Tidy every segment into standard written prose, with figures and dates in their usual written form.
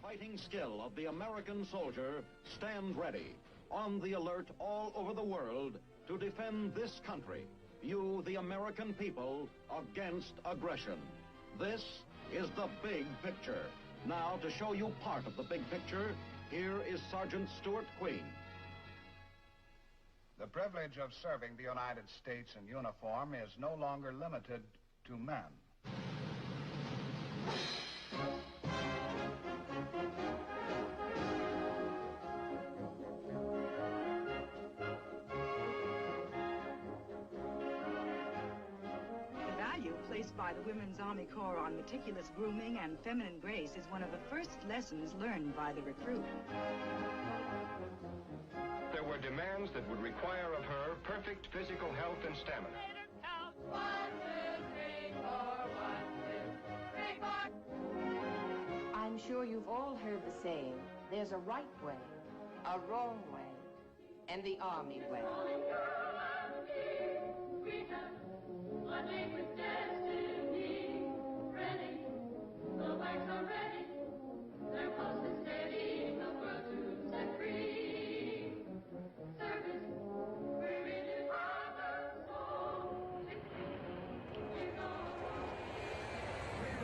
fighting skill of the American soldier stand ready, on the alert all over the world to defend this country, you, the American people, against aggression. This is the big picture. Now, to show you part of the big picture, here is Sergeant Stuart Queen. The privilege of serving the United States in uniform is no longer limited to men. Placed by the Women's Army Corps on meticulous grooming and feminine grace is one of the first lessons learned by the recruit. There were demands that would require of her perfect physical health and stamina. 1, 2, 3, 4, 1, 2, 3, 4. I'm sure you've all heard the saying, there's a right way, a wrong way, and the Army way. The whites are ready, their pulse is steady, the world to set free. Service, we're in it for the soul. We're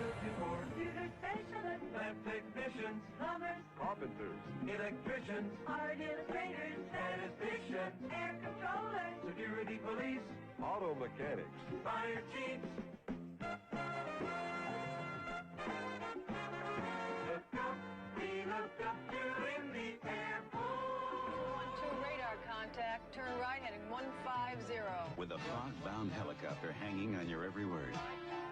looking for computer specialists, lab technicians, plumbers, carpenters, electricians, art illustrators, statisticians, air controllers, security police, auto mechanics, fire chiefs. Look up, you're in the air. 1-2 radar contact, turn right heading 150. With a fog-bound helicopter hanging on your every word.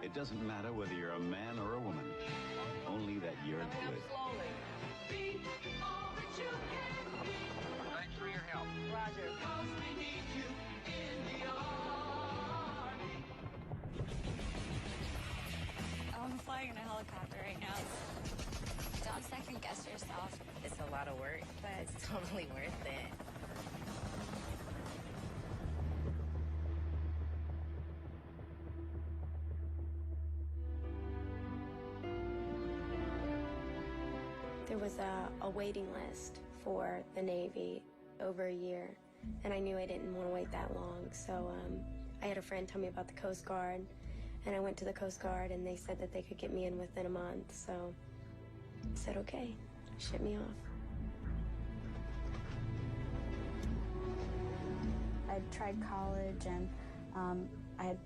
It doesn't matter whether you're a man or a woman, only that you're good. Slowly. Be all that you can be. Thanks for your help. Roger. 'Cause we need you in the army. I'm flying in a helicopter right now. Don't second guess yourself. It's a lot of work, but it's totally worth it. There was a waiting list for the Navy over a year, and I knew I didn't want to wait that long, so I had a friend tell me about the Coast Guard, and I went to the Coast Guard, and they said that they could get me in within a month, so I said, okay, ship me off. I tried college, and I had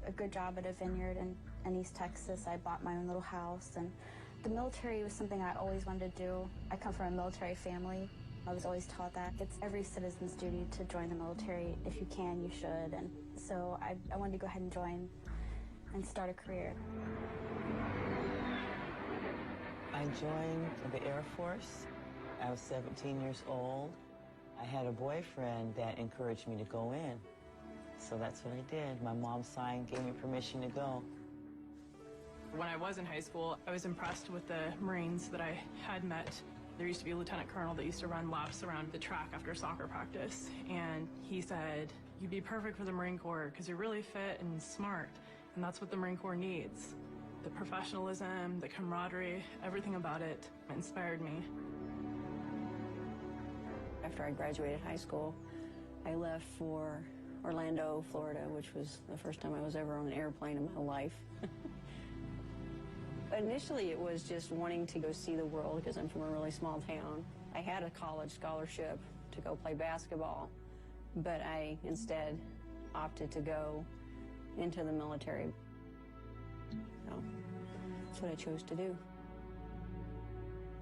a good job at a vineyard in East Texas. I bought my own little house, and the military was something I always wanted to do. I come from a military family. I was always taught that it's every citizen's duty to join the military. If you can, you should. And so I wanted to go ahead and join and start a career. I joined the Air Force. I was 17 years old. I had a boyfriend that encouraged me to go in. So that's what I did. My mom signed, gave me permission to go. When I was in high school, I was impressed with the Marines that I had met. There used to be a lieutenant colonel that used to run laps around the track after soccer practice. And he said, you'd be perfect for the Marine Corps because you're really fit and smart. And that's what the Marine Corps needs. The professionalism, the camaraderie, everything about it inspired me. After I graduated high school, I left for Orlando, Florida, which was the first time I was ever on an airplane in my life. Initially, it was just wanting to go see the world because I'm from a really small town. I had a college scholarship to go play basketball, but I instead opted to go into the military. So that's what I chose to do.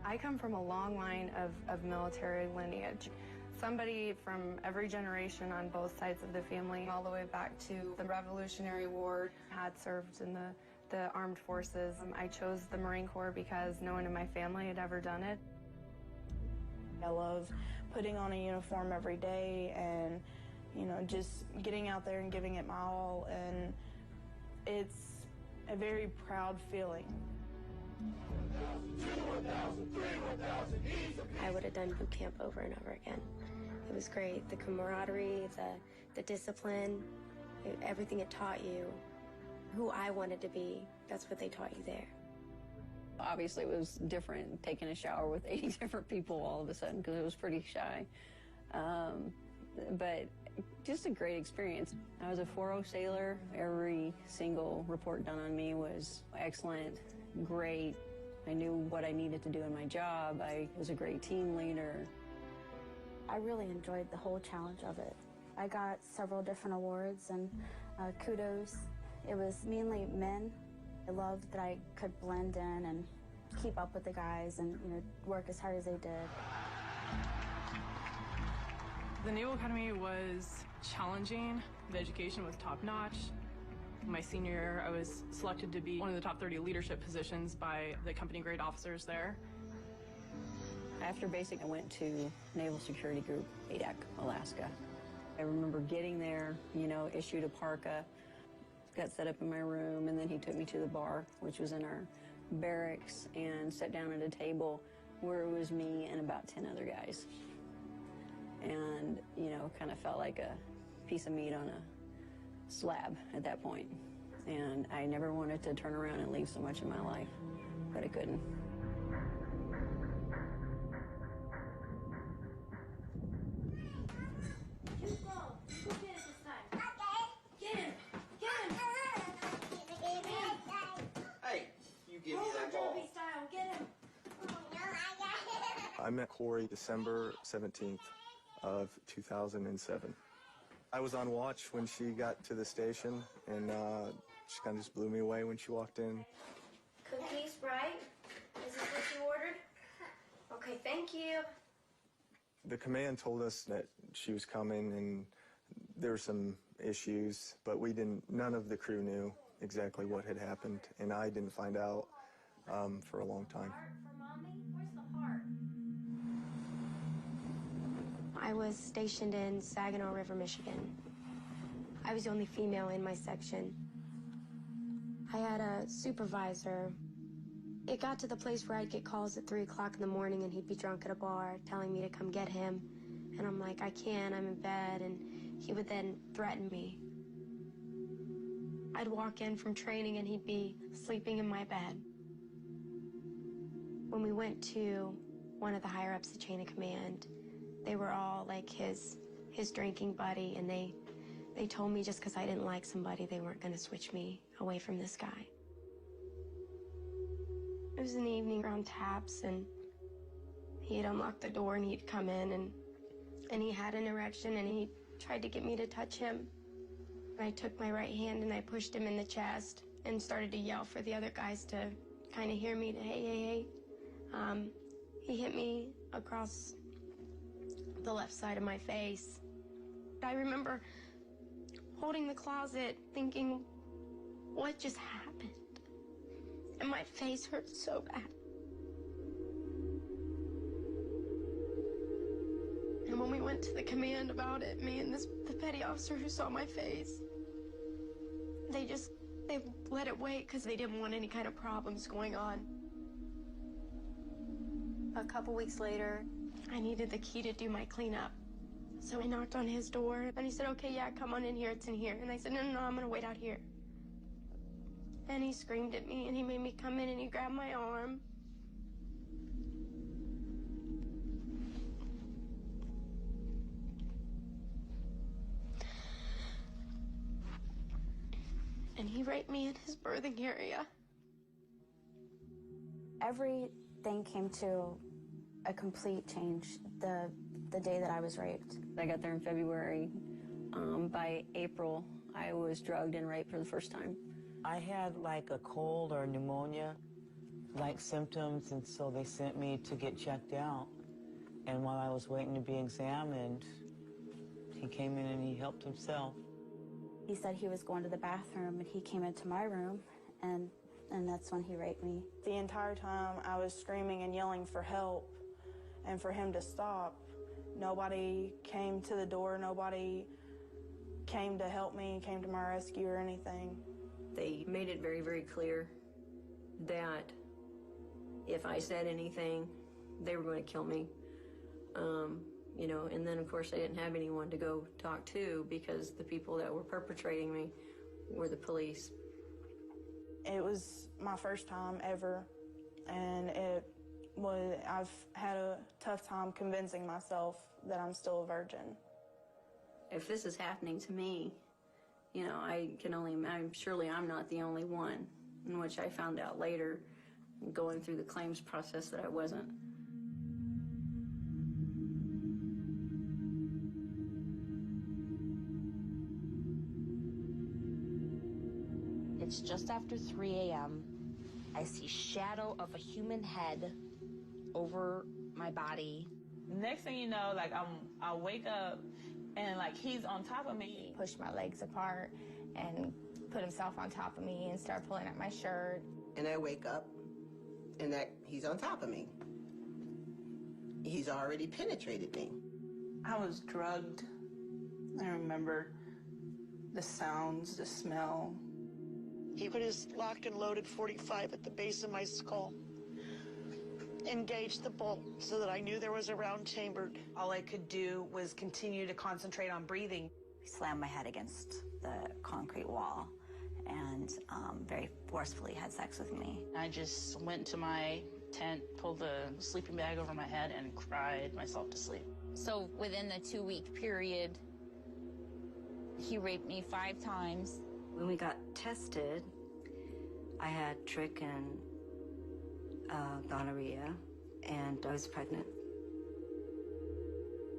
I come from a long line of military lineage. Somebody from every generation on both sides of the family, all the way back to the Revolutionary War, had served in the armed forces. I chose the Marine Corps because no one in my family had ever done it. I love putting on a uniform every day and, you know, just getting out there and giving it my all, and it's a very proud feeling. 1,000, 2, 1,000, 3, 1,000, easy. I would have done boot camp over and over again. It was great. The camaraderie, the discipline, everything it taught you. Who I wanted to be, that's what they taught you there. Obviously, it was different taking a shower with 80 different people all of a sudden because it was pretty shy. But just a great experience. I was a 4.0 sailor. Every single report done on me was excellent, great. I knew what I needed to do in my job. I was a great team leader. I really enjoyed the whole challenge of it. I got several different awards and kudos. It was mainly men. I loved that I could blend in and keep up with the guys and, you know, work as hard as they did. The Naval Academy was challenging. The education was top-notch. My senior year, I was selected to be one of the top 30 leadership positions by the company grade officers there. After basic, I went to Naval Security Group, ADAC, Alaska. I remember getting there, you know, issued a parka, got set up in my room, and then he took me to the bar, which was in our barracks, and sat down at a table where it was me and about 10 other guys. And, you know, kind of felt like a piece of meat on a slab at that point. And I never wanted to turn around and leave so much of my life, but I couldn't. I met Corey December 17th of 2007. I was on watch when she got to the station, and she kind of just blew me away when she walked in. Cookies, right? Is this what you ordered? Okay, thank you. The command told us that she was coming, and there were some issues, but none of the crew knew exactly what had happened, and I didn't find out for a long time. I was stationed in Saginaw River, Michigan. I was the only female in my section. I had a supervisor. It got to the place where I'd get calls at 3 o'clock in the morning and he'd be drunk at a bar telling me to come get him. And I'm like, I can't, I'm in bed. And he would then threaten me. I'd walk in from training and he'd be sleeping in my bed. When we went to one of the higher ups, the chain of command, they were all like his drinking buddy, and they told me just because I didn't like somebody, they weren't going to switch me away from this guy. It was an evening around taps, and he had unlocked the door, and he'd come in, and he had an erection, and he tried to get me to touch him. I took my right hand, and I pushed him in the chest and started to yell for the other guys to kind of hear me, to hey, hey, hey. He hit me across the left side of my face. I remember holding the closet thinking, what just happened? And my face hurt so bad. And when we went to the command about it, me and the petty officer who saw my face, they let it wait because they didn't want any kind of problems going on. A couple weeks later, I needed the key to do my cleanup. So I knocked on his door, and he said, okay, yeah, come on in here, it's in here. And I said, no, I'm gonna wait out here. And he screamed at me, and he made me come in, and he grabbed my arm. And he raped me in his birthing area. Everything came to a complete change the day that I was raped. I got there in February. By April, I was drugged and raped for the first time. I had like a cold or pneumonia-like symptoms, and so they sent me to get checked out. And while I was waiting to be examined, he came in and he helped himself. He said he was going to the bathroom, and he came into my room, and that's when he raped me. The entire time I was screaming and yelling for help and for him to stop. Nobody came to the door, nobody came to help me, came to my rescue or anything. They made it very, very clear that if I said anything, they were going to kill me. You know, and then of course I didn't have anyone to go talk to because the people that were perpetrating me were the police. It was my first time ever and I've had a tough time convincing myself that I'm still a virgin. If this is happening to me, you know, surely I'm not the only one, in which I found out later, going through the claims process, that I wasn't. It's just after 3 a.m. I see shadow of a human head over my body. Next thing you know, like I wake up and like he's on top of me. He pushed my legs apart and put himself on top of me and started pulling at my shirt. And I wake up and that he's on top of me. He's already penetrated me. I was drugged. I remember the sounds, the smell. He put his locked and loaded .45 at the base of my skull, engaged the bolt so that I knew there was a round chambered. All I could do was continue to concentrate on breathing. He slammed my head against the concrete wall and very forcefully had sex with me. I just went to my tent, pulled the sleeping bag over my head, and cried myself to sleep. So within the 2-week period, he raped me 5 times. When we got tested, I had trick and gonorrhea, and I was pregnant.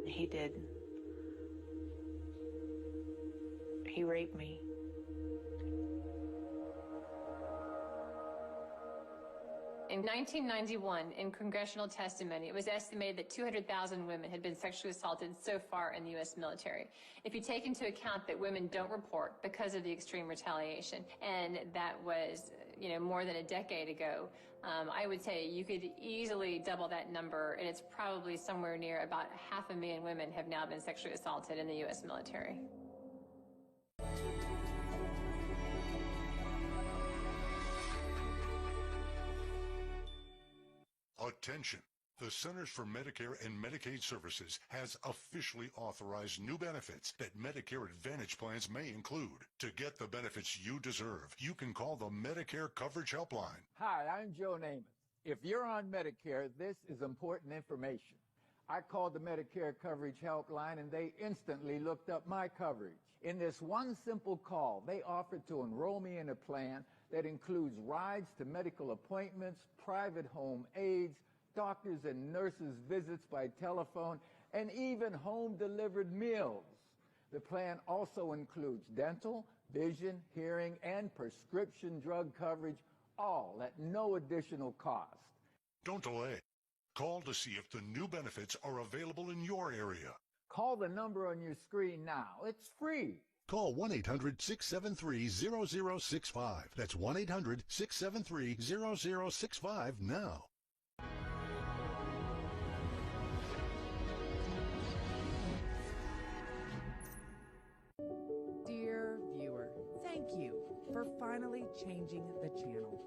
He did. He raped me. In 1991, in congressional testimony, it was estimated that 200,000 women had been sexually assaulted so far in the U.S. military. If you take into account that women don't report because of the extreme retaliation, and that was, you know, more than a decade ago, I would say you could easily double that number, and it's probably somewhere near about 500,000 women have now been sexually assaulted in the U.S. military. Attention! The Centers for Medicare and Medicaid Services has officially authorized new benefits that Medicare Advantage plans may include. To get the benefits you deserve, you can call the Medicare Coverage Helpline. Hi, I'm Joe Namath. If you're on Medicare, this is important information. I called the Medicare Coverage Helpline and they instantly looked up my coverage. In this one simple call, they offered to enroll me in a plan that includes rides to medical appointments, private home aides, doctors and nurses' visits by telephone, and even home-delivered meals. The plan also includes dental, vision, hearing, and prescription drug coverage, all at no additional cost. Don't delay. Call to see if the new benefits are available in your area. Call the number on your screen now. It's free. Call 1-800-673-0065. That's 1-800-673-0065 now. Dear viewer, thank you for finally changing the channel.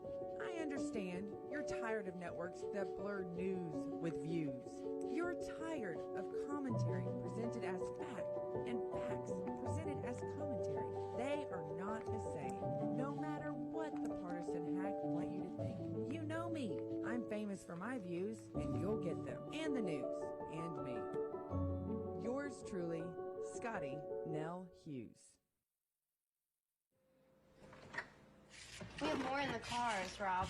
I understand you're tired of networks that blur news with views. You're tired of commentary presented as fact and facts presented as commentary. They are not the same, no matter what the partisan hack want you to think. You know me. I'm famous for my views, and you'll get them. And the news. And me. Yours truly, Scotty Nell Hughes. We have more in the cars, Rob.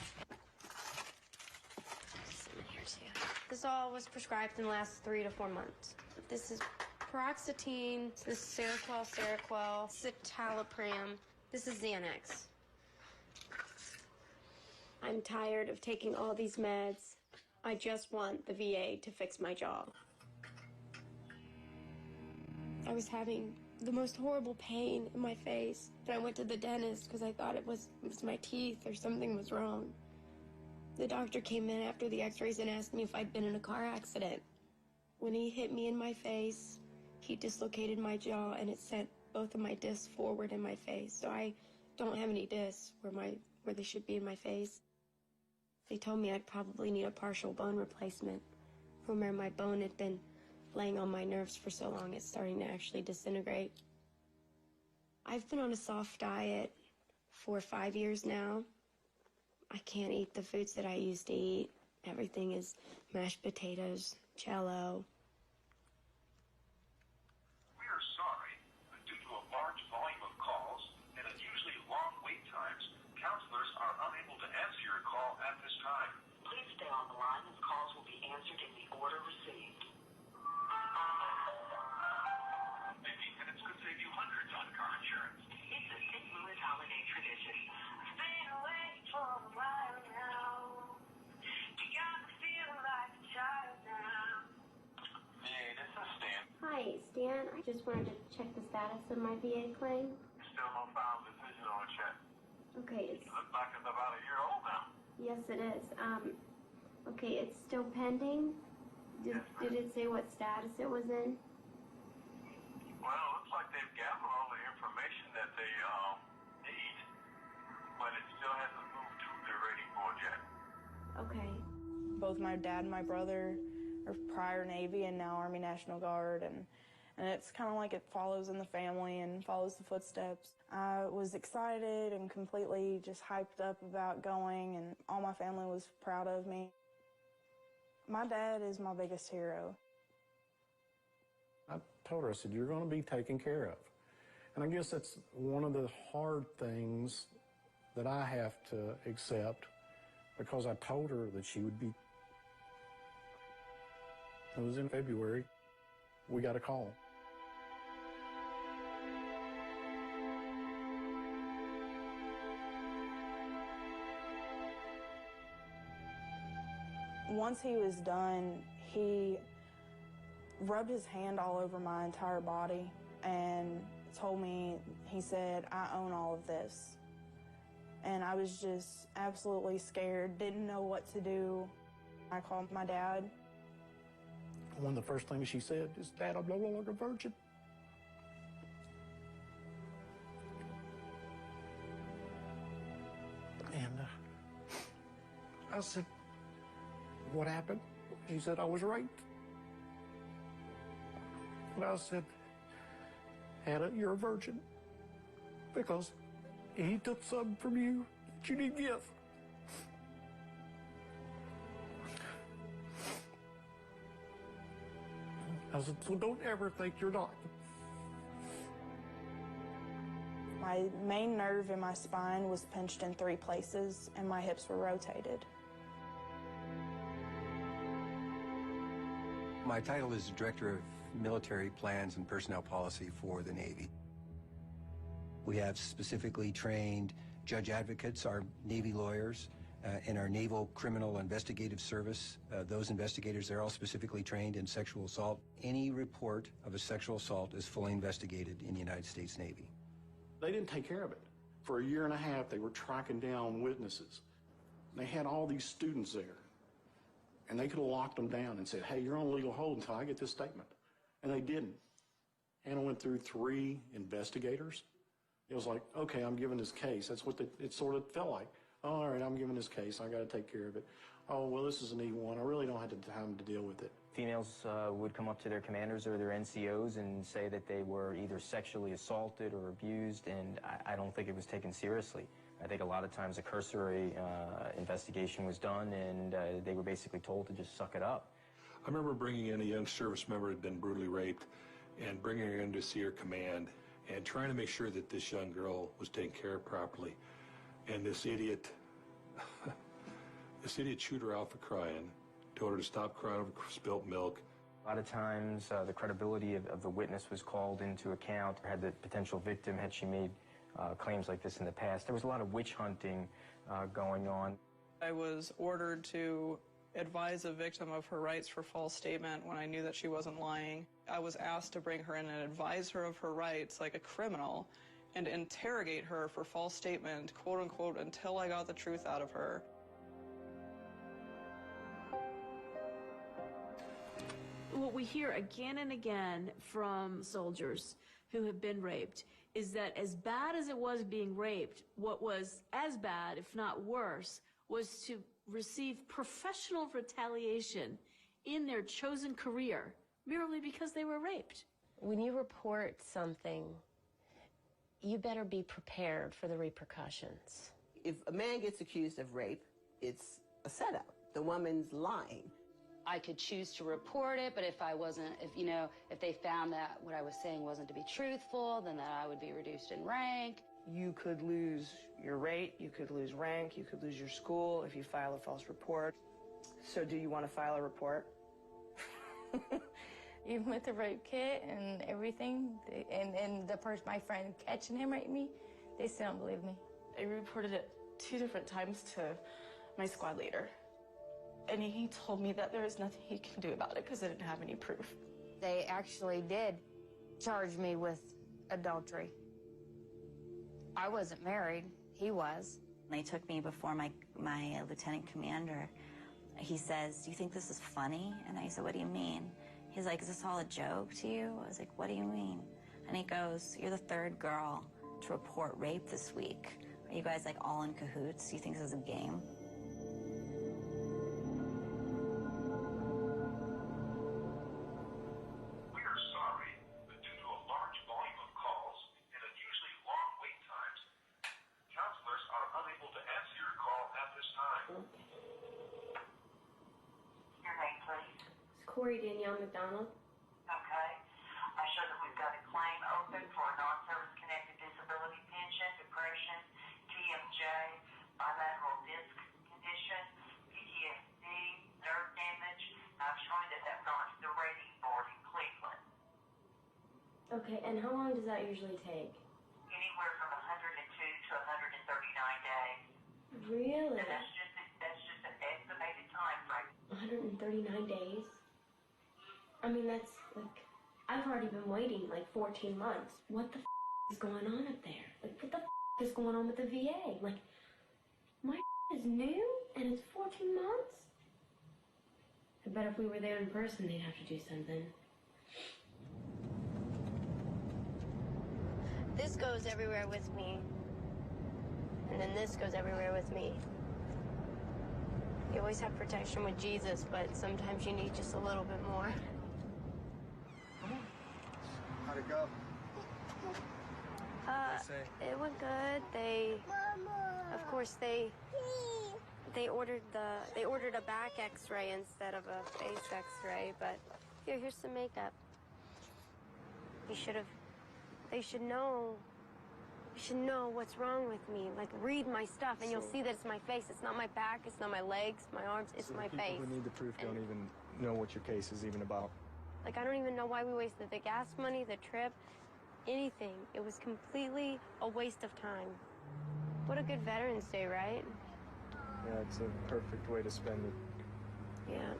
Just in here, too. This all was prescribed in the last 3 to 4 months. This is paroxetine, this is Seroquel, citalopram. This is Xanax. I'm tired of taking all these meds. I just want the VA to fix my jaw. I was having the most horrible pain in my face, but I went to the dentist because I thought it was my teeth or something was wrong. The doctor came in after the x-rays and asked me if I'd been in a car accident. When he hit me in my face, he dislocated my jaw and it sent both of my discs forward in my face. So I don't have any discs where they should be in my face. They told me I'd probably need a partial bone replacement from where my bone had been laying on my nerves for so long it's starting to actually disintegrate. I've been on a soft diet for 5 years now. I can't eat the foods that I used to eat. Everything is mashed potatoes, Jell-O. We are sorry, but due to a large volume of calls and unusually long wait times, counselors are unable to answer your call at this time. Please stay on the line as calls will be answered in the order received. 15 minutes could save you hundreds on car insurance. It's a St. Louis holiday tradition. Stay away for a while now. You gotta feel like a child now. Hey, this is Stan. Hi, Stan. I just wanted to check the status of my VA claim. Still no final decision on it yet. Okay, it's... You look like it's about a year old now. Yes, it is. Okay, it's still pending? Did it say what status it was in? Well, it looks like they've gathered all the information that they need, but it still hasn't moved to the rating board yet. Okay. Both my dad and my brother are prior Navy and now Army National Guard, and it's kind of like it follows in the family and follows the footsteps. I was excited and completely just hyped up about going, and all my family was proud of me. My dad is my biggest hero. I told her, I said, you're going to be taken care of. And I guess that's one of the hard things that I have to accept, because I told her that she would be. It was in February. We got a call. Once he was done, he rubbed his hand all over my entire body and told me, he said, I own all of this. And I was just absolutely scared, didn't know what to do. I called my dad. One of the first things she said is, Dad, I'm no longer a virgin. And I said, what happened? He said, I was raped. And I said, Hannah, you're a virgin, because he took something from you that you didn't give. I said, so don't ever think you're not. My main nerve in my spine was pinched in 3 places, and my hips were rotated. My title is Director of Military Plans and Personnel Policy for the Navy. We have specifically trained judge advocates, our Navy lawyers, and our Naval Criminal Investigative Service. Those investigators, they're all specifically trained in sexual assault. Any report of a sexual assault is fully investigated in the United States Navy. They didn't take care of it. For a year and a half, they were tracking down witnesses. They had all these students there. And they could have locked them down and said, hey, you're on legal hold until I get this statement. And they didn't. Hannah went through 3 investigators. It was like, okay, I'm giving this case. That's what it sort of felt like. Oh, all right, I'm giving this case. I got to take care of it. Oh, well, this is an E1. I really don't have the time to deal with it. Females would come up to their commanders or their NCOs and say that they were either sexually assaulted or abused, and I don't think it was taken seriously. I think a lot of times a cursory investigation was done, and they were basically told to just suck it up. I remember bringing in a young service member who had been brutally raped and bringing her in to see her command and trying to make sure that this young girl was taken care of properly. And this idiot chewed her out for crying, told her to stop crying over spilt milk. A lot of times the credibility of the witness was called into account. Had the potential victim, had she made claims like this in the past. There was a lot of witch hunting going on. I was ordered to advise a victim of her rights for false statement when I knew that she wasn't lying. I was asked to bring her in and advise her of her rights like a criminal and interrogate her for false statement, quote unquote, until I got the truth out of her. What we hear again and again from soldiers who have been raped is that as bad as it was being raped, what was as bad, if not worse, was to receive professional retaliation in their chosen career merely because they were raped. When you report something, you better be prepared for the repercussions. If a man gets accused of rape, it's a setup. The woman's lying. I could choose to report it, but if I wasn't, if they found that what I was saying wasn't to be truthful, then that I would be reduced in rank. You could lose your rate, you could lose rank, you could lose your school if you file a false report. So do you want to file a report? Even with the rape kit and everything, and my friend catching him raping me, they still don't believe me. I reported it 2 different times to my squad leader. And he told me that there was nothing he can do about it because I didn't have any proof. They actually did charge me with adultery. I wasn't married, he was. They took me before my lieutenant commander. He says, "Do you think this is funny?" And I said, "What do you mean?" He's like, "Is this all a joke to you?" I was like, "What do you mean?" And he goes, "You're the 3rd girl to report rape this week. Are you guys like all in cahoots? Do you think this is a game?" We are sorry, but due to a large volume of calls and unusually long wait times, counselors are unable to answer your call at this time. Your name, please. It's Corey Danielle McDonald. Okay. I show that we've got a claim open for a non-service connected disability pension, depression, TMJ, bilateral disc condition, PTSD, nerve damage. I'm showing that that's gone to the rating board in Cleveland. Okay, and how long does that usually take? Anywhere from 102 to 139 days. Really? And that's just an estimated time frame. 139 days? I mean, that's like, I've already been waiting like 14 months. What the is going on up there? Like, what the is going on with the VA? Like, my is new and it's 14 months? I bet if we were there in person, they'd have to do something. This goes everywhere with me. And then this goes everywhere with me. You always have protection with Jesus, but sometimes you need just a little bit more. How'd it go? It went good. Of course, they ordered a back X-ray instead of a face X-ray. But here's some makeup. They should know. You should know what's wrong with me. Like, read my stuff, and you'll see that it's my face. It's not my back. It's not my legs, my arms. It's my face. People who need the proof don't even know what your case is even about. Like, I don't even know why we wasted the gas money, the trip, anything. It was completely a waste of time. What a good Veterans Day, right? Yeah, it's a perfect way to spend it. Yeah.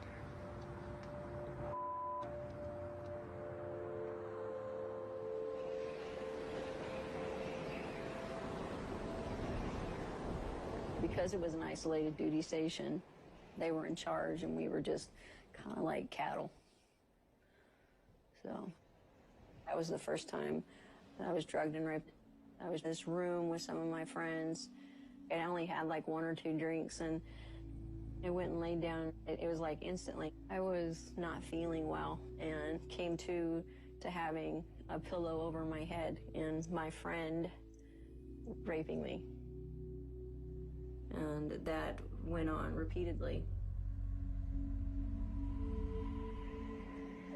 Because it was an isolated duty station, they were in charge and we were just kind of like cattle. So that was the first time that I was drugged and raped. I was in this room with some of my friends. I only had like 1 or 2 drinks and I went and laid down. It was like instantly. I was not feeling well and came to having a pillow over my head and my friend raping me. And that went on repeatedly.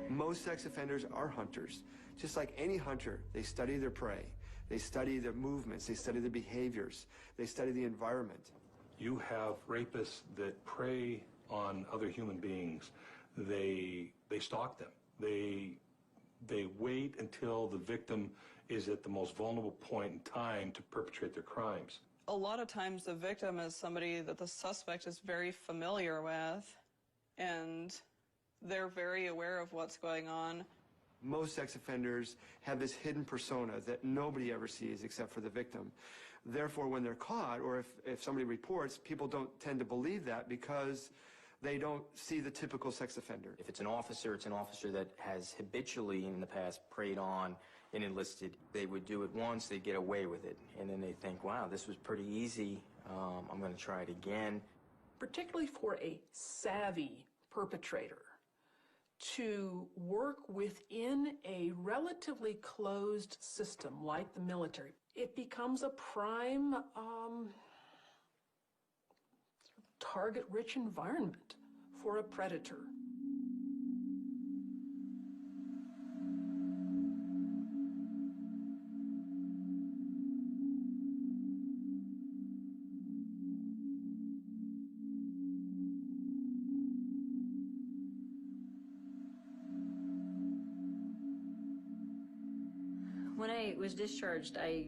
Most sex offenders are hunters. Just like any hunter, they study their prey. They study their movements. They study their behaviors. They study the environment. You have rapists that prey on other human beings. They stalk them. They wait until the victim is at the most vulnerable point in time to perpetrate their crimes. A lot of times the victim is somebody that the suspect is very familiar with, and they're very aware of what's going on. Most sex offenders have this hidden persona that nobody ever sees except for the victim. Therefore, when they're caught, or if somebody reports, people don't tend to believe that because they don't see the typical sex offender. If it's an officer that has habitually in the past preyed on and enlisted. They would do it once, they'd get away with it. And then they'd think, wow, this was pretty easy. I'm going to try it again. Particularly for a savvy perpetrator to work within a relatively closed system like the military, it becomes a prime target-rich environment for a predator. When I was discharged, I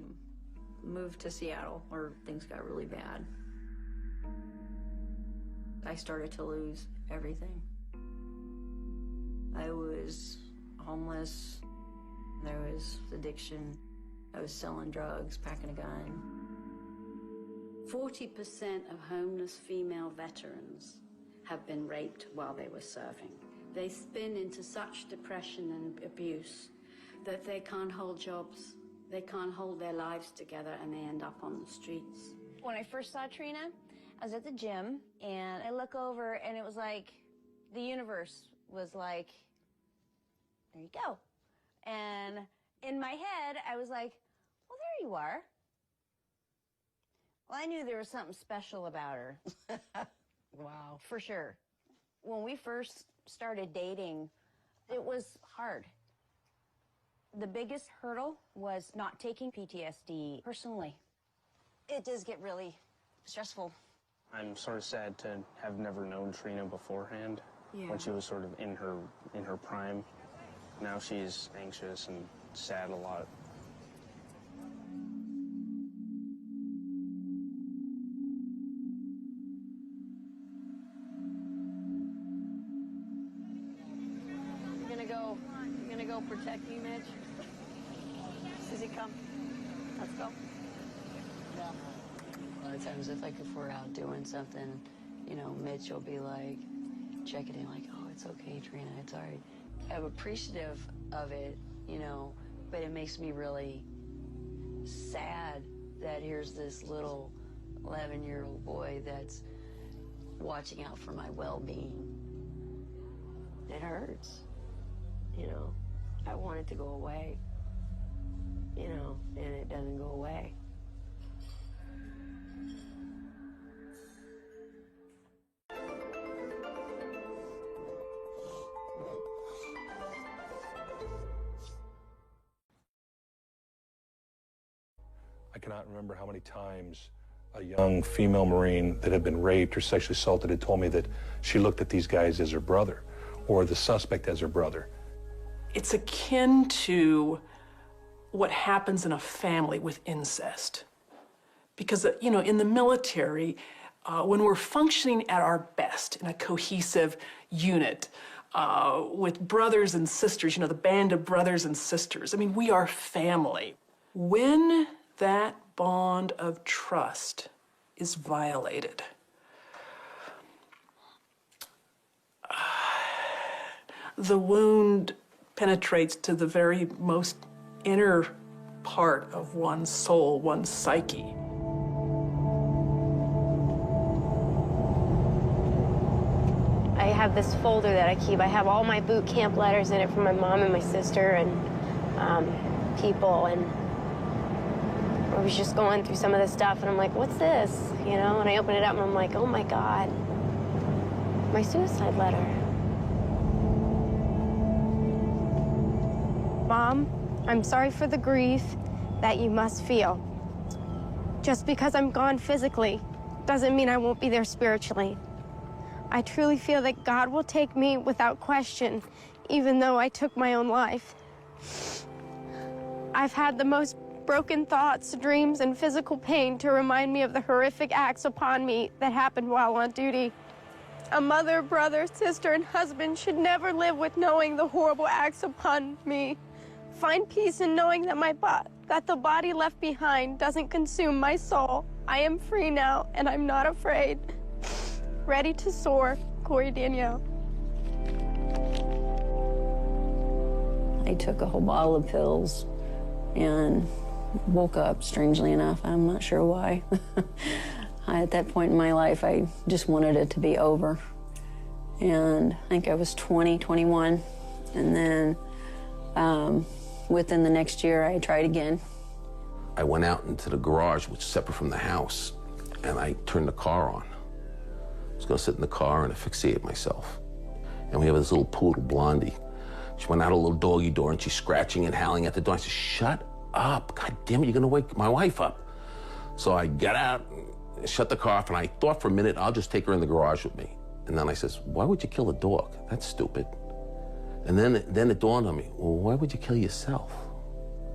moved to Seattle, where things got really bad. I started to lose everything. I was homeless, there was addiction, I was selling drugs, packing a gun. 40% of homeless female veterans have been raped while they were serving. They spin into such depression and abuse that they can't hold jobs, they can't hold their lives together, and they end up on the streets. When I first saw Trina, I was at the gym, and I look over, and it was like the universe was like, there you go. And in my head, I was like, well, there you are. Well, I knew there was something special about her. Wow. For sure. When we first started dating, it was hard. The biggest hurdle was not taking PTSD personally. It does get really stressful. I'm sort of sad to have never known Trina beforehand, when she was sort of in her prime. Now she's anxious and sad a lot. You're gonna go protect me, Mitch? Susie, come. Let's go. Yeah. A lot of times, if we're out doing something, you know, Mitch will be like, checking in, like, oh, it's okay, Trina, it's all right. I'm appreciative of it, you know, but it makes me really sad that here's this little 11-year-old boy that's watching out for my well-being. It hurts, you know. I want it to go away, you know, and it doesn't go away. I cannot remember how many times a young female Marine that had been raped or sexually assaulted had told me that she looked at these guys as her brother or the suspect as her brother. It's akin to what happens in a family with incest. Because, you know, in the military, when we're functioning at our best in a cohesive unit, with brothers and sisters, you know, the band of brothers and sisters, I mean, we are family. When that bond of trust is violated, the wound penetrates to the very most inner part of one's soul, one's psyche. I have this folder that I keep. I have all my boot camp letters in it from my mom and my sister and people. And I was just going through some of this stuff, and I'm like, what's this? You know, and I open it up, and I'm like, oh my God, my suicide letter. Mom, I'm sorry for the grief that you must feel. Just because I'm gone physically doesn't mean I won't be there spiritually. I truly feel that God will take me without question, even though I took my own life. I've had the most broken thoughts, dreams, and physical pain to remind me of the horrific acts upon me that happened while on duty. A mother, brother, sister, and husband should never live with knowing the horrible acts upon me. Find peace in knowing that that the body left behind doesn't consume my soul. I am free now, and I'm not afraid. Ready to soar, Corey Danielle. I took a whole bottle of pills and woke up, strangely enough. I'm not sure why. At that point in my life, I just wanted it to be over. And I think I was 20, 21. And then within the next year, I tried again. I went out into the garage, which is separate from the house, and I turned the car on. was going to sit in the car and asphyxiate myself. And we have this little poodle, Blondie. She went out a little doggy door and she's scratching and howling at the door. I said, shut up. God damn it, you're going to wake my wife up. So I got out, shut the car off, and I thought for a minute, I'll just take her in the garage with me. And then I says, why would you kill a dog? That's stupid. And then it dawned on me, well, why would you kill yourself?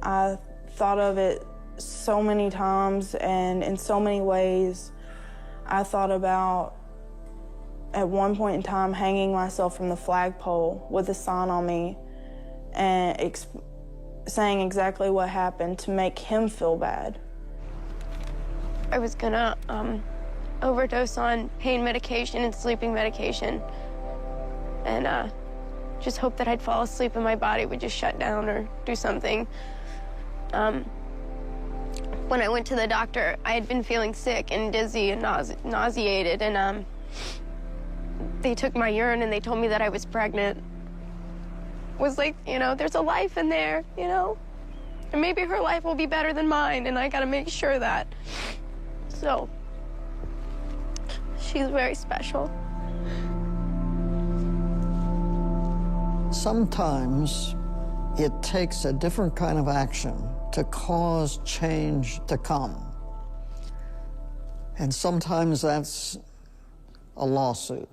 I thought of it so many times and in so many ways. I thought about, at one point in time, hanging myself from the flagpole with a sign on me and saying exactly what happened to make him feel bad. I was gonna overdose on pain medication and sleeping medication and just hope that I'd fall asleep and my body would just shut down or do something. When I went to the doctor, I had been feeling sick and dizzy and nauseated, and they took my urine and they told me that I was pregnant. It was like, you know, there's a life in there, you know? And maybe her life will be better than mine, and I gotta make sure that. So, she's very special. Sometimes it takes a different kind of action to cause change to come. And sometimes that's a lawsuit.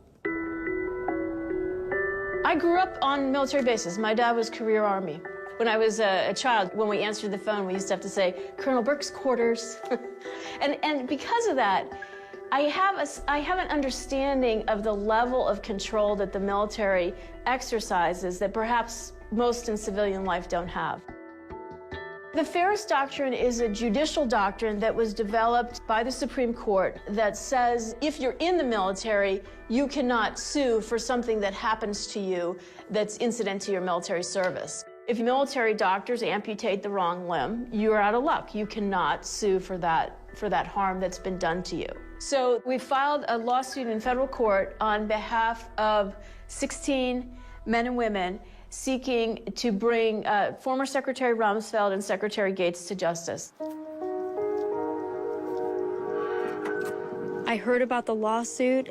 I grew up on military bases. My dad was career Army. When I was a child, when we answered the phone, we used to have to say, Colonel Burke's quarters. and because of that, I have an understanding of the level of control that the military exercises that perhaps most in civilian life don't have. The Ferris Doctrine is a judicial doctrine that was developed by the Supreme Court that says if you're in the military, you cannot sue for something that happens to you that's incident to your military service. If military doctors amputate the wrong limb, you're out of luck. You cannot sue for that harm that's been done to you. So we filed a lawsuit in federal court on behalf of 16 men and women seeking to bring former Secretary Rumsfeld and Secretary Gates to justice. I heard about the lawsuit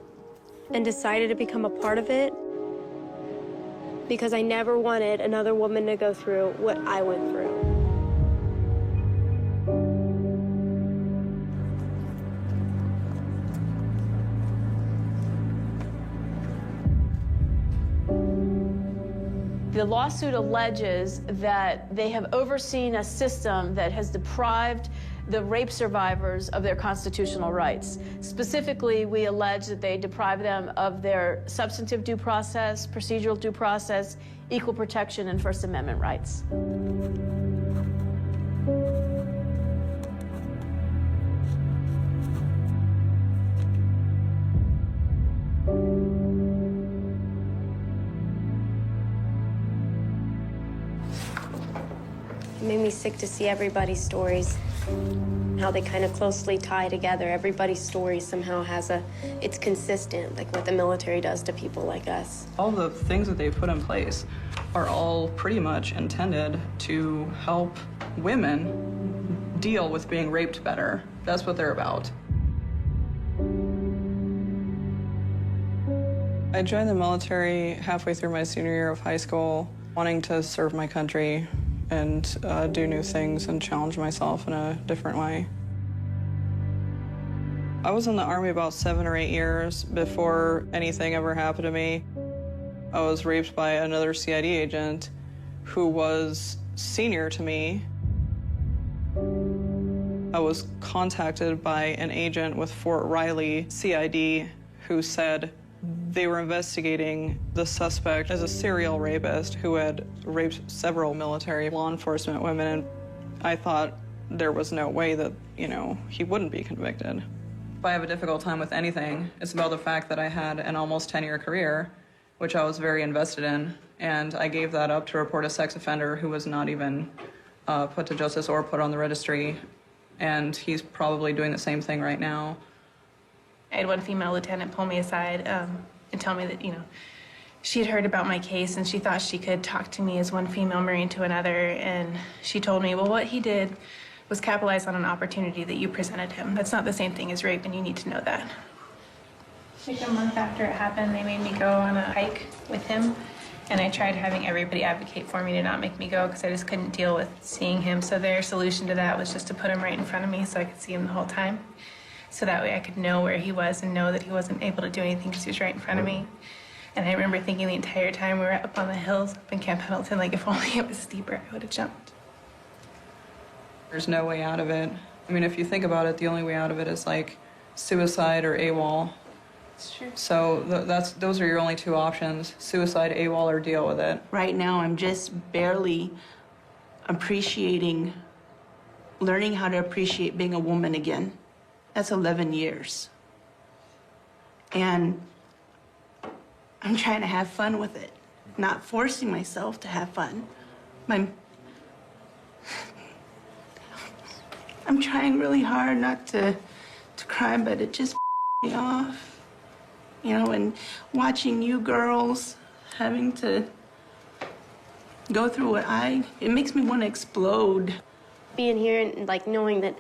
and decided to become a part of it because I never wanted another woman to go through what I went through. The lawsuit alleges that they have overseen a system that has deprived the rape survivors of their constitutional rights. Specifically, we allege that they deprive them of their substantive due process, procedural due process, equal protection, and First Amendment rights. It made me sick to see everybody's stories, how they kind of closely tie together. Everybody's story somehow it's consistent, like what the military does to people like us. All the things that they put in place are all pretty much intended to help women deal with being raped better. That's what they're about. I joined the military halfway through my senior year of high school, wanting to serve my country and do new things and challenge myself in a different way. I was in the Army about 7 or 8 years before anything ever happened to me. I was raped by another CID agent who was senior to me. I was contacted by an agent with Fort Riley CID who said they were investigating the suspect as a serial rapist who had raped several military law enforcement women, and I thought there was no way that, you know, he wouldn't be convicted. If I have a difficult time with anything, it's about the fact that I had an almost 10-year career, which I was very invested in, and I gave that up to report a sex offender who was not even put to justice or put on the registry, and he's probably doing the same thing right now. I had one female lieutenant pull me aside and tell me that, you know, she had heard about my case and she thought she could talk to me as one female Marine to another. And she told me, well, what he did was capitalize on an opportunity that you presented him. That's not the same thing as rape, and you need to know that. Like a month after it happened, they made me go on a hike with him. And I tried having everybody advocate for me to not make me go because I just couldn't deal with seeing him. So their solution to that was just to put him right in front of me so I could see him the whole time. So that way I could know where he was and know that he wasn't able to do anything because he was right in front of me. And I remember thinking the entire time we were up on the hills up in Camp Pendleton, like if only it was steeper, I would have jumped. There's no way out of it. I mean, if you think about it, the only way out of it is like suicide or AWOL. It's true. So those are your only two options, suicide, AWOL, or deal with it. Right now, I'm just barely learning how to appreciate being a woman again. That's 11 years. And I'm trying to have fun with it, not forcing myself to have fun. I'm trying really hard not to cry, but it just me off. You know, and watching you girls having to go through it makes me want to explode. Being here and like knowing that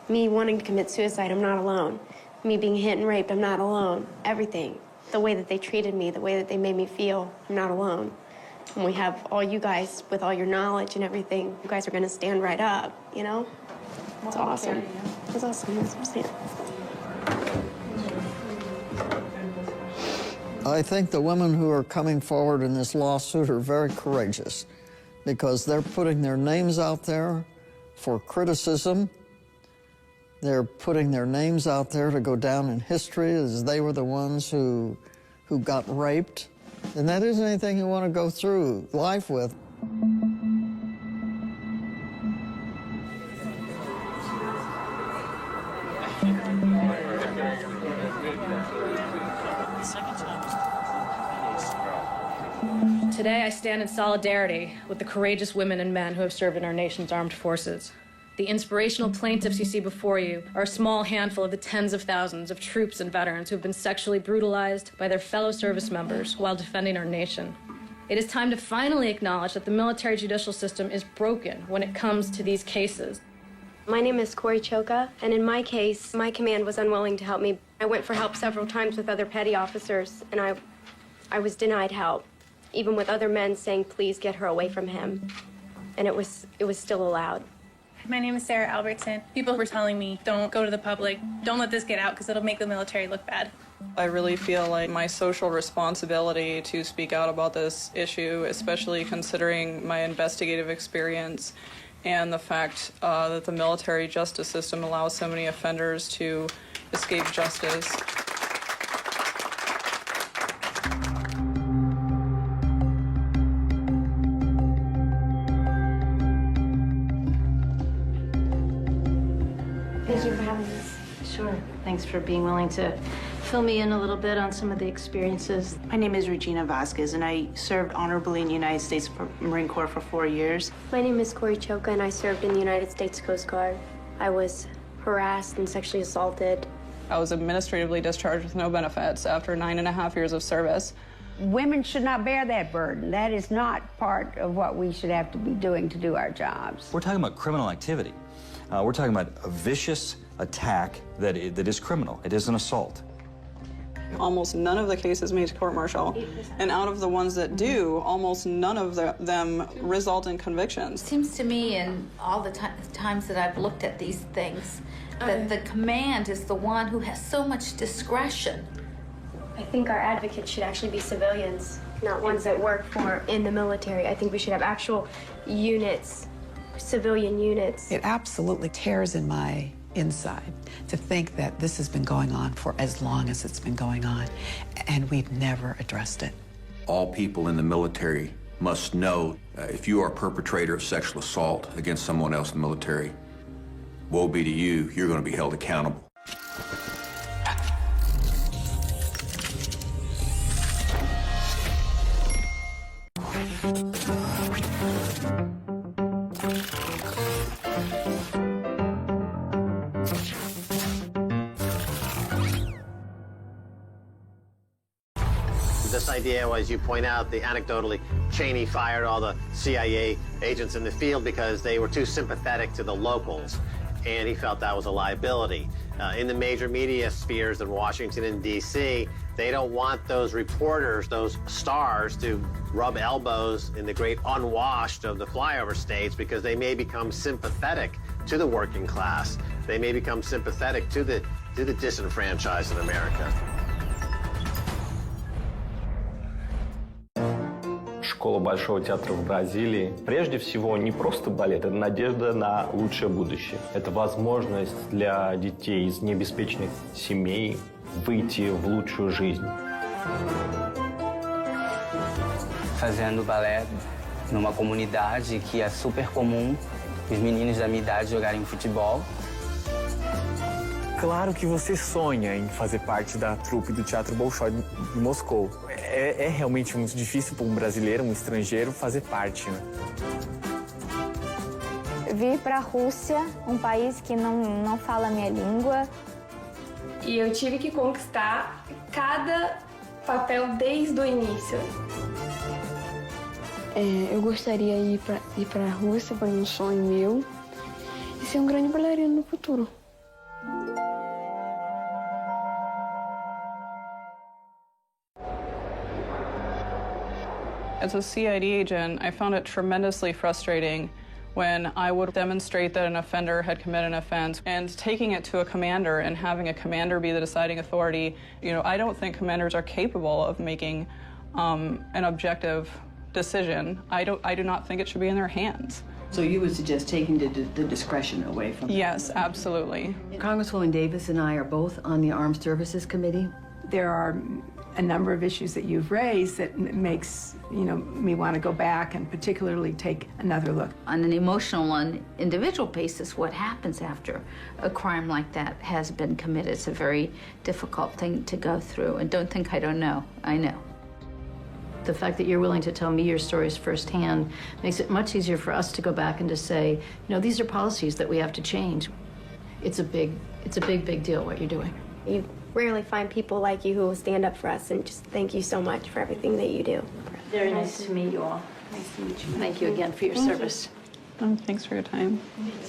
me wanting to commit suicide, I'm not alone. Me being hit and raped, I'm not alone. Everything. The way that they treated me, the way that they made me feel, I'm not alone. And we have all you guys with all your knowledge and everything. You guys are going to stand right up, you know? It's awesome. It's awesome. That's what I'm saying. I think the women who are coming forward in this lawsuit are very courageous because they're putting their names out there for criticism. They're putting their names out there to go down in history as they were the ones who got raped. And that isn't anything you want to go through life with. Today, I stand in solidarity with the courageous women and men who have served in our nation's armed forces. The inspirational plaintiffs you see before you are a small handful of the tens of thousands of troops and veterans who have been sexually brutalized by their fellow service members while defending our nation. It is time to finally acknowledge that the military judicial system is broken when it comes to these cases. My name is Corey Choka, and in my case, my command was unwilling to help me. I went for help several times with other petty officers, and I was denied help, even with other men saying, please get her away from him. And it was still allowed. My name is Sarah Albertson. People were telling me, don't go to the public, don't let this get out because it'll make the military look bad. I really feel like my social responsibility to speak out about this issue, especially considering my investigative experience and the fact that the military justice system allows so many offenders to escape justice. Thank you for having us. Sure. Thanks for being willing to fill me in a little bit on some of the experiences. My name is Regina Vasquez, and I served honorably in the United States Marine Corps for 4 years. My name is Corey Choka, and I served in the United States Coast Guard. I was harassed and sexually assaulted. I was administratively discharged with no benefits after 9.5 years of service. Women should not bear that burden. That is not part of what we should have to be doing to do our jobs. We're talking about criminal activity. We're talking about a vicious attack that is criminal. It is an assault. Almost none of the cases made to court-martial, and out of the ones that do, almost none of them result in convictions. It seems to me in all the times that I've looked at these things that the command is the one who has so much discretion. I think our advocates should actually be civilians, not ones that work in the military. I think we should have actual units, civilian units. It absolutely tears in my inside to think that this has been going on for as long as it's been going on, and we've never addressed it. All people in the military must know if you are a perpetrator of sexual assault against someone else in the military, woe be to you, you're going to be held accountable. This idea was, you point out, the anecdotally, Cheney fired all the CIA agents in the field because they were too sympathetic to the locals. and he felt that was a liability. In the major media spheres in Washington and D.C., they don't want those reporters, those stars, to rub elbows in the great unwashed of the flyover states because they may become sympathetic to the working class. They may become sympathetic to the disenfranchised in America. Школа Большого театра в Бразилии прежде всего не просто балет, это надежда на лучшее будущее. Это возможность для детей из необеспеченных семей выйти в лучшую жизнь. Fazendo balé numa comunidade que é super comum os meninos da minha idade jogarem futebol. Claro que você sonha em fazer parte da trupe do Teatro Bolshoi de Moscou. É realmente muito difícil para um brasileiro, um estrangeiro, fazer parte, né? Vir para a Rússia, um país que não fala a minha língua. E eu tive que conquistar cada papel desde o início. Eu gostaria de ir para a Rússia, foi um sonho meu, e ser um grande bailarino no futuro. As a CID agent, I found it tremendously frustrating when I would demonstrate that an offender had committed an offense and taking it to a commander and having a commander be the deciding authority. You know, I don't think commanders are capable of making an objective decision. I do not think it should be in their hands. So you would suggest taking the discretion away from them? Yes, absolutely. Congresswoman Davis and I are both on the Armed Services Committee. There are a number of issues that you've raised that makes, me want to go back and particularly take another look. On an emotional and individual basis, what happens after a crime like that has been committed? It's a very difficult thing to go through. And don't think I don't know. I know. The fact that you're willing to tell me your stories firsthand makes it much easier for us to go back and to say, these are policies that we have to change. It's a big deal what you're doing. You rarely find people like you who will stand up for us, and just thank you so much for everything that you do. Very nice to meet you all. Nice to meet you. Thank you again for your service. Thanks for your time.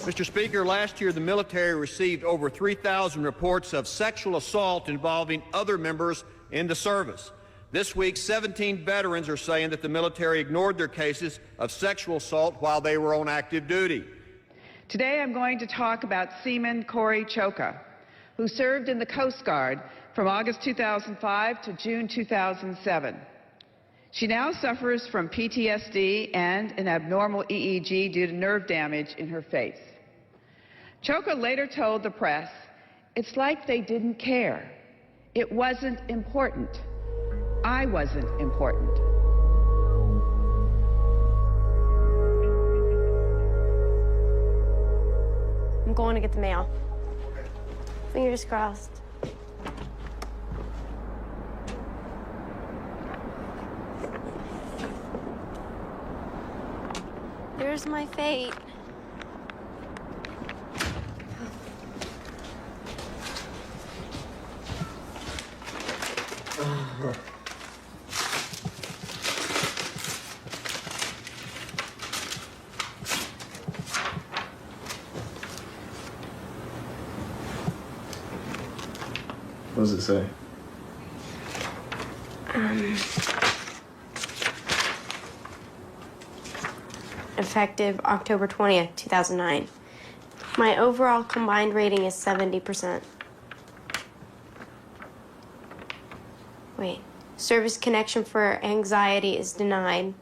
Mr. Speaker, last year the military received over 3,000 reports of sexual assault involving other members in the service. This week, 17 veterans are saying that the military ignored their cases of sexual assault while they were on active duty. Today I'm going to talk about Seaman Corey Choka, who served in the Coast Guard from August 2005 to June 2007. She now suffers from PTSD and an abnormal EEG due to nerve damage in her face. Choka later told the press, "It's like they didn't care. It wasn't important. I wasn't important." I'm going to get the mail. Fingers crossed. There's my fate. What does it say? Effective October 20th, 2009. My overall combined rating is 70%. Wait. Service connection for anxiety is denied.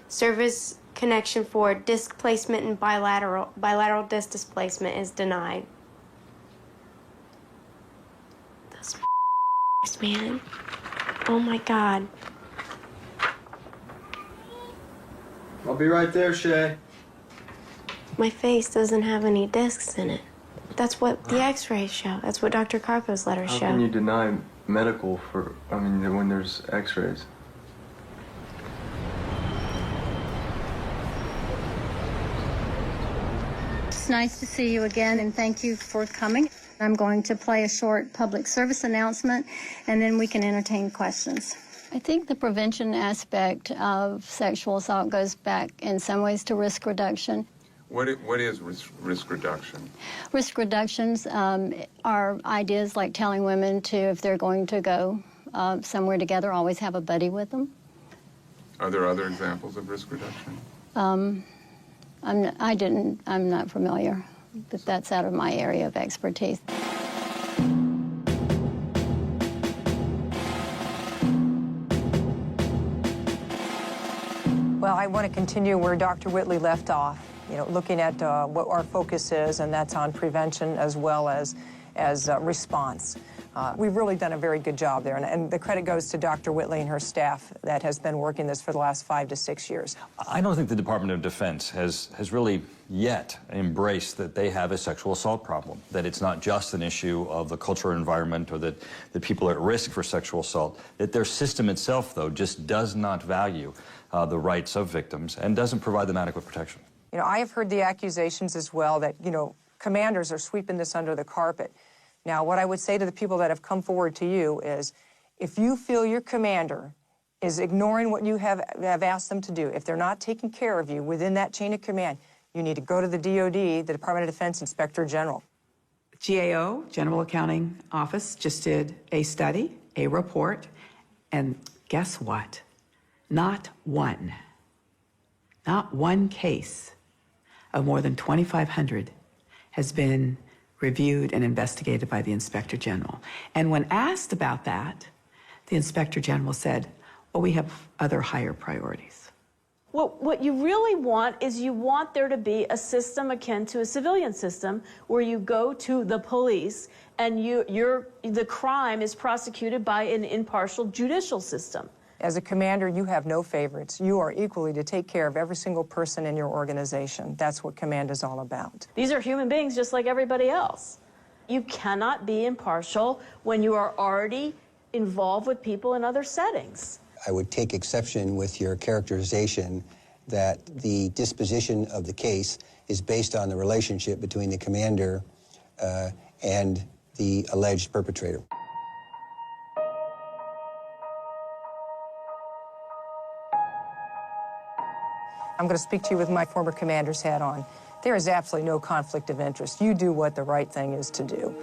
Service connection for disc placement and bilateral disc displacement is denied. Those man. Oh my God. I'll be right there, Shay. My face doesn't have any discs in it. That's what the x-rays show. That's what Dr. Karko's letters show. How can you deny medical when there's x-rays? It's nice to see you again, and thank you for coming. I'm going to play a short public service announcement, and then we can entertain questions. I think the prevention aspect of sexual assault goes back in some ways to risk reduction. What is risk reduction? Risk reductions are ideas like telling women to, if they're going to go somewhere together, always have a buddy with them. Are there other examples of risk reduction? I'm not familiar, but that's out of my area of expertise. Well, I want to continue where Dr. Whitley left off, looking at what our focus is, and that's on prevention as well as response. We've really done a very good job there, and the credit goes to Dr. Whitley and her staff that has been working this for the last 5 to 6 years. I don't think the Department of Defense has really yet embraced that they have a sexual assault problem, that it's not just an issue of the cultural environment or that people are at risk for sexual assault, that their system itself, though, just does not value the rights of victims and doesn't provide them adequate protection. I have heard the accusations as well that, commanders are sweeping this under the carpet. Now, what I would say to the people that have come forward to you is, if you feel your commander is ignoring what you have asked them to do, if they're not taking care of you within that chain of command, you need to go to the DOD, the Department of Defense Inspector General. GAO, General Accounting Office, just did a study, a report, and guess what? Not one case of more than 2,500 has been reviewed and investigated by the Inspector General. And when asked about that, the Inspector General said, well, we have other higher priorities. What you really want is you want there to be a system akin to a civilian system where you go to the police and the crime is prosecuted by an impartial judicial system. As a commander, you have no favorites. You are equally to take care of every single person in your organization. That's what command is all about. These are human beings just like everybody else. You cannot be impartial when you are already involved with people in other settings. I would take exception with your characterization that the disposition of the case is based on the relationship between the commander and the alleged perpetrator. I'm going to speak to you with my former commander's hat on. There is absolutely no conflict of interest. You do what the right thing is to do.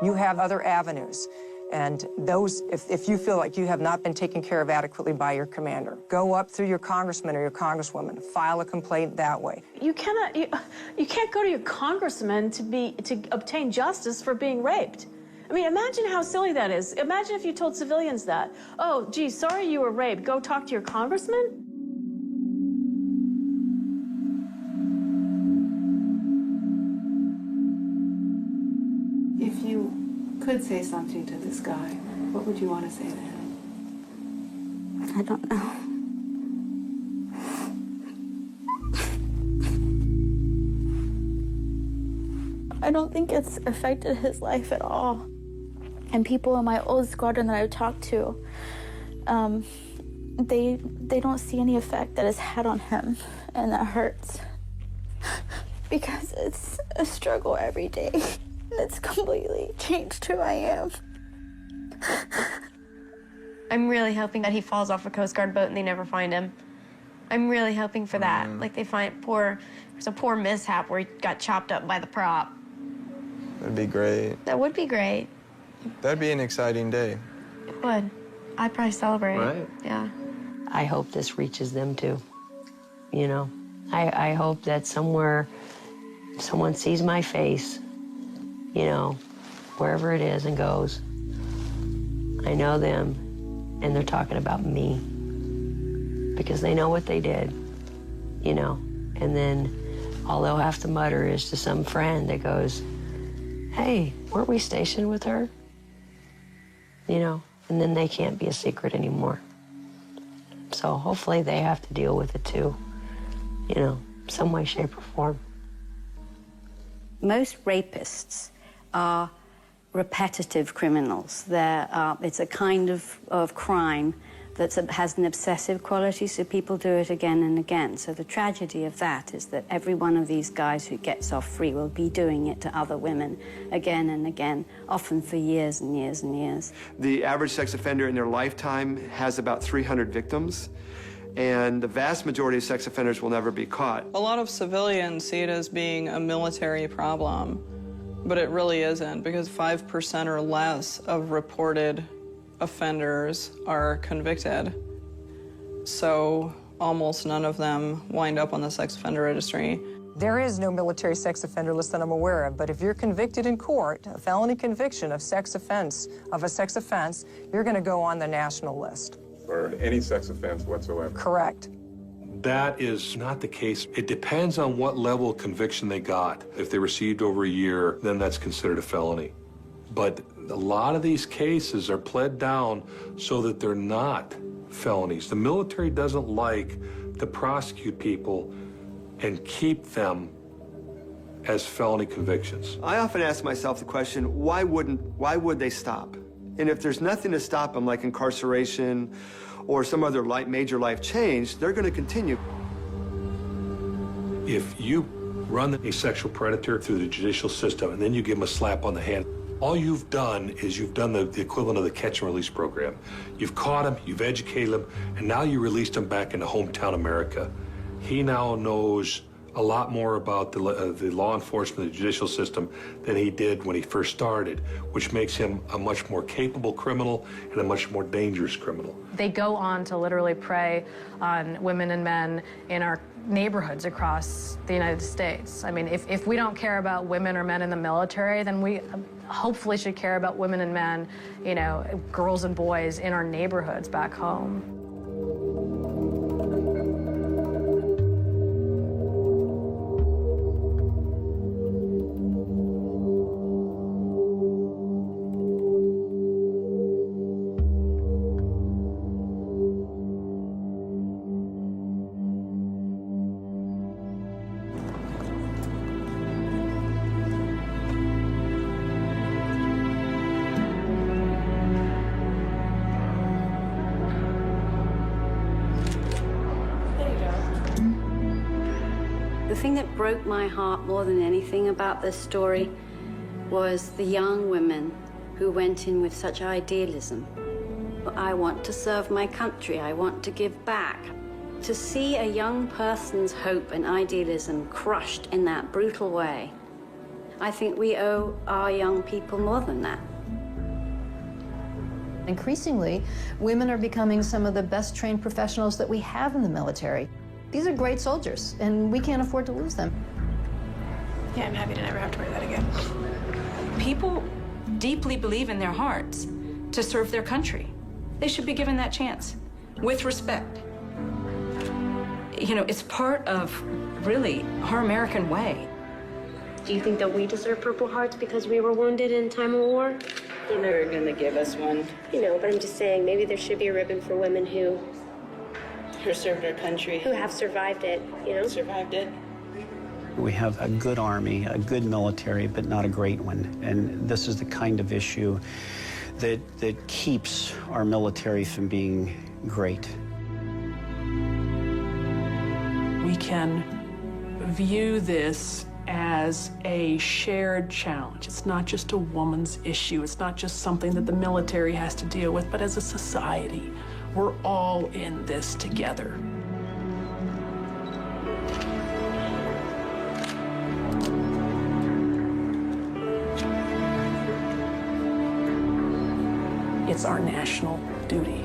You have other avenues, and those, if you feel like you have not been taken care of adequately by your commander, go up through your congressman or your congresswoman, file a complaint that way. You can't go to your congressman to obtain justice for being raped. I mean, imagine how silly that is. Imagine if you told civilians that. Oh, gee, sorry you were raped. Go talk to your congressman? If you could say something to this guy, what would you want to say to him? I don't know. I don't think it's affected his life at all. And people in my old squadron that I've talked to, they don't see any effect that it's had on him, and that hurts. Because it's a struggle every day. It's completely changed who I am. I'm really hoping that he falls off a Coast Guard boat and they never find him. I'm really hoping for that. Like they find there's a poor mishap where he got chopped up by the prop. That'd be great. That would be great. That'd be an exciting day. It would. I'd probably celebrate. Right. Yeah. I hope this reaches them too. You know, I hope that somewhere someone sees my face, you know, wherever it is and goes, I know them and they're talking about me because they know what they did, you know, and then all they'll have to mutter is to some friend that goes, hey, weren't we stationed with her? You know, and then they can't be a secret anymore. So hopefully they have to deal with it too, you know, some way, shape, or form. Most rapists are repetitive criminals. It's a kind of crime that has an obsessive quality, so people do it again and again. So the tragedy of that is that every one of these guys who gets off free will be doing it to other women again and again, often for years and years and years. The average sex offender in their lifetime has about 300 victims, and the vast majority of sex offenders will never be caught. A lot of civilians see it as being a military problem, but it really isn't, because 5% or less of reported offenders are convicted. So almost none of them wind up on the sex offender registry. There is no military sex offender list that I'm aware of, but if you're convicted in court, a felony conviction of a sex offense, you're going to go on the national list. For any sex offense whatsoever. Correct. That is not the case. It depends on what level of conviction they got. If they received over a year, then that's considered a felony. But a lot of these cases are pled down so that they're not felonies. The military doesn't like to prosecute people and keep them as felony convictions. I often ask myself the question, why would they stop? And if there's nothing to stop them, like incarceration or some other major life change, they're going to continue. If you run a sexual predator through the judicial system and then you give them a slap on the hand, all you've done is you've done the equivalent of the catch and release program. You've caught him, you've educated him, and now you released him back into hometown America. He now knows a lot more about the law enforcement, the judicial system, than he did when he first started, which makes him a much more capable criminal and a much more dangerous criminal. They go on to literally prey on women and men in our neighborhoods across the United States. I mean, if we don't care about women or men in the military, then we hopefully should care about women and men, you know, girls and boys in our neighborhoods back home. The thing that broke my heart more than anything about this story was the young women who went in with such idealism. I want to serve my country, I want to give back. To see a young person's hope and idealism crushed in that brutal way, I think we owe our young people more than that. Increasingly, women are becoming some of the best trained professionals that we have in the military. These are great soldiers, and we can't afford to lose them. Yeah, I'm happy to never have to wear that again. People deeply believe in their hearts to serve their country. They should be given that chance, with respect. You know, it's part of, really, our American way. Do you think that we deserve Purple Hearts because we were wounded in time of war? They're never gonna give us one. You know, but I'm just saying, maybe there should be a ribbon for women who served our country. Who have survived it, you know? Survived it. We have a good army, a good military, but not a great one. And this is the kind of issue that keeps our military from being great. We can view this as a shared challenge. It's not just a woman's issue. It's not just something that the military has to deal with, but as a society, we're all in this together. It's our national duty.